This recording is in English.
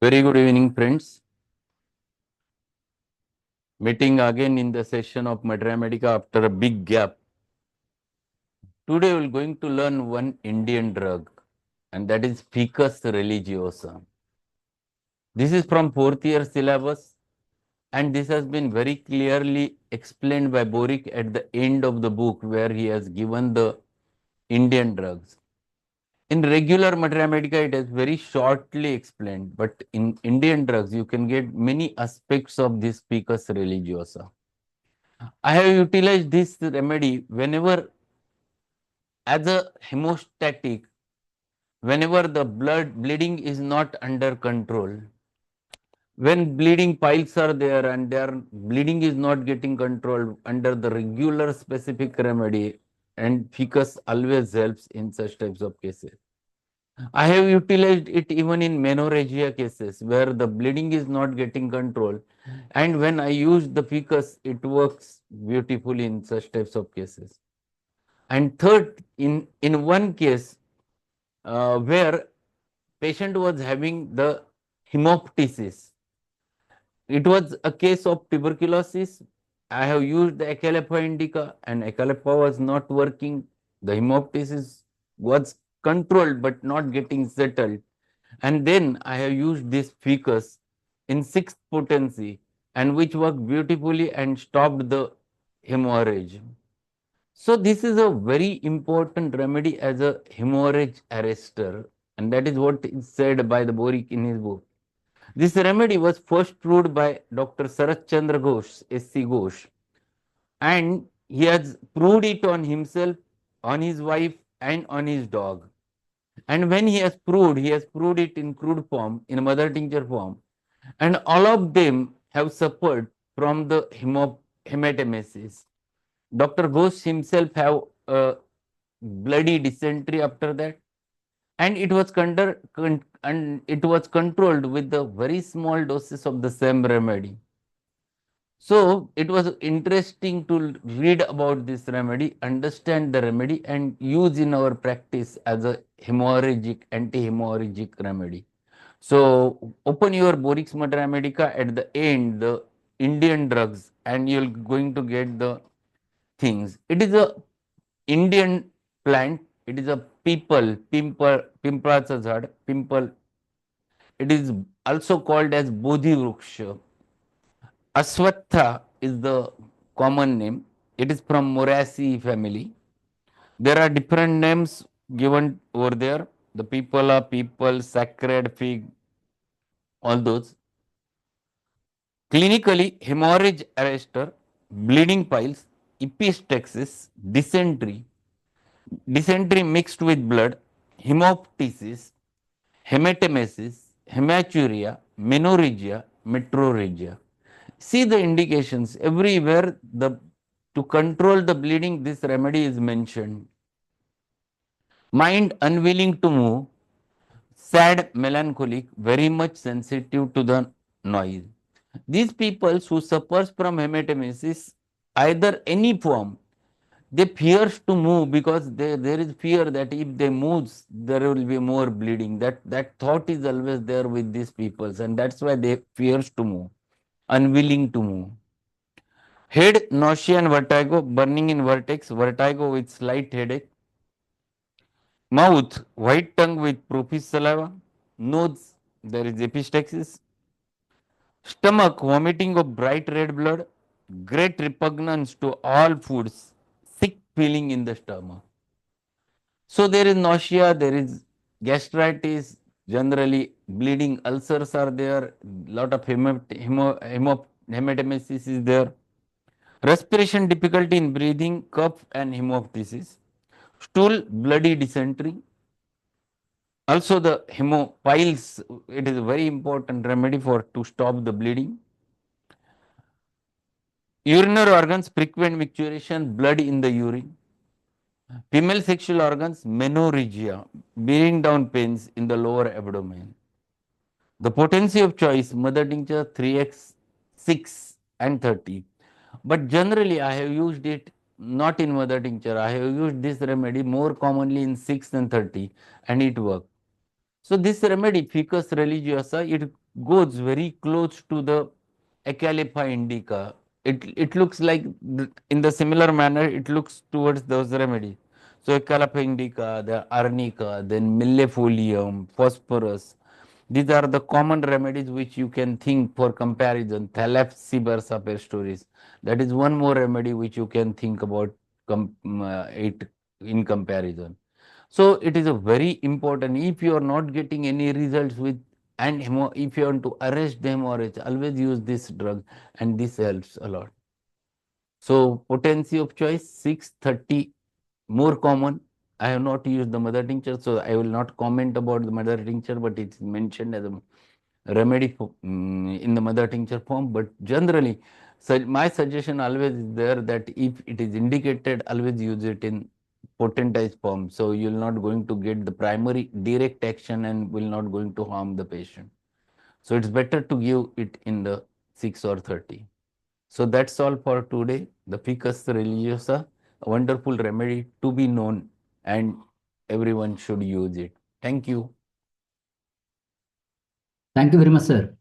Very good evening, friends. Meeting again in the session of Materia Medica after a big gap. Today we are going to learn one Indian drug, and that is Ficus Religiosa. This is from fourth year syllabus, and this has been very clearly explained by Boericke at the end of the book, where he has given the Indian drugs. In regular Materia Medica, it is very shortly explained, but in Indian drugs, you can get many aspects of this Ficus Religiosa. I have utilized this remedy whenever, as a hemostatic, whenever the bleeding is not under control. When bleeding piles are there and their bleeding is not getting controlled under the regular specific remedy, and Ficus always helps in such types of cases. I have utilized it even in menorrhagia cases where the bleeding is not getting control, and when I use the Ficus, it works beautifully in such types of cases. And third, in one case where patient was having the hemoptysis, it was a case of tuberculosis. I have used the Ecalepa indica, and Ecalepa was not working. The hemoptysis was controlled but not getting settled. And then I have used this Ficus in sixth potency, and which worked beautifully and stopped the hemorrhage. So this is a very important remedy as a hemorrhage arrestor, and that is what is said by the Boericke in his book. This remedy was first proved by Dr. Sarat Chandra Ghosh, S.C. Ghosh, and he has proved it on himself, on his wife, and on his dog. And when he has proved it in crude form, in mother tincture form, and all of them have suffered from the hematemesis. Dr. Ghosh himself have a bloody dysentery after that, and it was controlled with the very small doses of the same remedy. So it was interesting to read about this remedy, understand the remedy, and use in our practice as a hemorrhagic, anti-hemorrhagic remedy. So open your Boericke's Materia Medica at the end, the Indian drugs, and you're going to get the things. It is a Indian plant. It is a Pimpracha Jhad, pimple. It is also called as Bodhi Vruksha. Aswatha is the common name. It is from Moraceae family. There are different names given over there. The people, sacred fig, all those. Clinically, hemorrhage arrestor, bleeding piles, epistaxis, dysentery mixed with blood, hemoptysis, hematemesis, hematuria, menorrhagia, metrorrhagia. See the indications everywhere. The to control the bleeding, this remedy is mentioned. Mind unwilling to move, sad, melancholic, very much sensitive to the noise. These people who suffers from hematemesis, either any form, they fears to move because there is fear that if they move, there will be more bleeding. That thought is always there with these peoples, and that's why they fears to move, unwilling to move. Head, nausea and vertigo, burning in vertex, vertigo with slight headache. Mouth, white tongue with profuse saliva. Nose, there is epistaxis. Stomach, vomiting of bright red blood. Great repugnance to all foods. Sick feeling in the stomach. So there is nausea, there is gastritis, generally bleeding ulcers are there, lot of hematemesis is there. Respiration difficulty in breathing, cough and hemoptysis. Stool, bloody dysentery. Also the hemopiles, it is a very important remedy for to stop the bleeding. Urinary organs, frequent micturition, blood in the urine. Female sexual organs, menorrhagia, bearing down pains in the lower abdomen. The potency of choice, mother tincture 3x, 6 and 30. But generally I have used it not in mother tincture. I have used this remedy more commonly in 6 and 30, and it worked. So this remedy, Ficus Religiosa, it goes very close to the Acalypha indica. It looks like in the similar manner it looks towards those remedies. So Acalypha indica, the arnica, then millefolium, phosphorus. These are the common remedies which you can think for comparison. Thalassobersa pestoris. That is one more remedy which you can think about it in comparison. So it is a very important. If you are not getting any results with and if you want to arrest the hemorrhage, always use this drug, and this helps a lot. So potency of choice 630, more common. I have not used the mother tincture, so I will not comment about the mother tincture, but it's mentioned as a remedy in the mother tincture form. But generally, my suggestion always is there that if it is indicated, always use it in potentized form. So you will not going to get the primary direct action and will not going to harm the patient. So it's better to give it in the 6 or 30. So that's all for today. The Ficus Religiosa, a wonderful remedy to be known, and everyone should use it. Thank you. Thank you very much, sir.